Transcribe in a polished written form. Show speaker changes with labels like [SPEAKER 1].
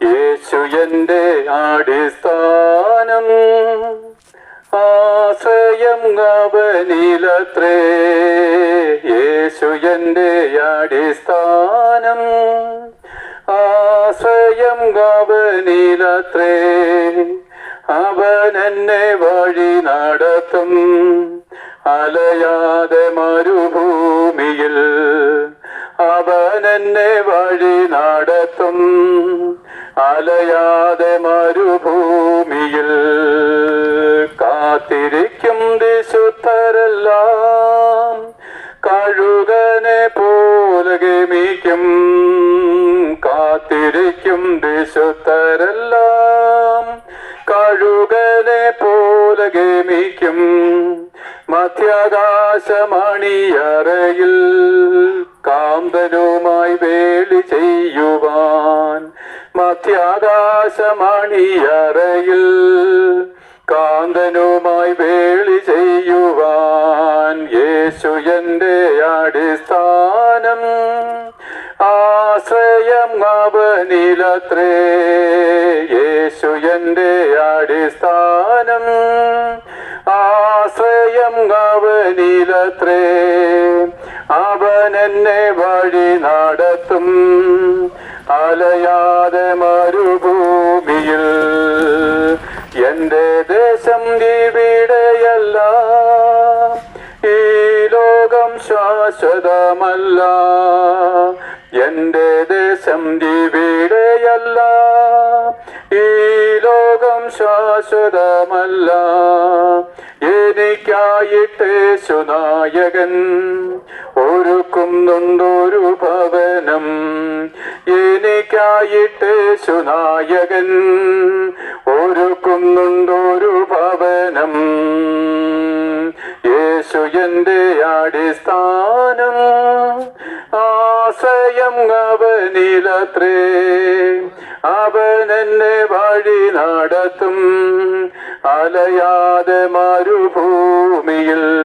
[SPEAKER 1] യേശു എന്റെ അടിസ്ഥാനം, ആശ്രയം അവനിലത്രേ. യേശു എന്റെ അടിസ്ഥാനം, ആശ്രയം അവനിലത്രേ. അവൻ എന്നെ വഴി നടത്തും അലയാതെ മരുഭൂമിയിൽ. അവൻ എന്നെ വഴി നടത്തും അലയാതെ മരുഭൂമിയിൽ. കാത്തിരിക്കും വിശുദ്ധരെല്ലാം കഴുകനെ പോലെ ഗമിക്കും. കാത്തിരിക്കും വിശുദ്ധരെല്ലാം കഴുകനെ പോലെ ഗമിക്കും. മധ്യാകാശമണിയറയിൽ കാന്തനുമായി വേളി ചെയ്യുവാൻ. മധ്യാകാശമണിയറയിൽ കാന്തനുമായി വേളി ചെയ്യുവാൻ. യേശു എന്റെ അടിസ്ഥാനം, ആശ്രയം അവനിലത്രേ. യേശു എന്റെ അടിസ്ഥാനം, ആശ്രയം അവനിലത്രേ. അവൻ എന്നെ വഴി നടത്തും അലയാതെ മരുഭൂമിയിൽ. എന്റെ ദേശം ഇവിടെയല്ല, ഈ ലോകം ശാശ്വതമല്ല. എന്റെ ദേശം ഇവിടെയല്ല, ഈ ലോകം ശാശ്വതമല്ല. എനിക്കായിട്ട് യേശുനായകൻ ഒരുക്കുന്നുണ്ടൊരു ഭവനം. എനിക്കായിട്ട് യേശുനായകൻ ഒരുക്കുന്നുണ്ടൊരു ഭവനം. യേശു എന്റെ അടിസ്ഥാനം, ആശ്രയം അവനിലത്രേ. അവൻ എന്നെ വഴി നടത്തും അലയാതെ മരുഭൂമിയിൽ.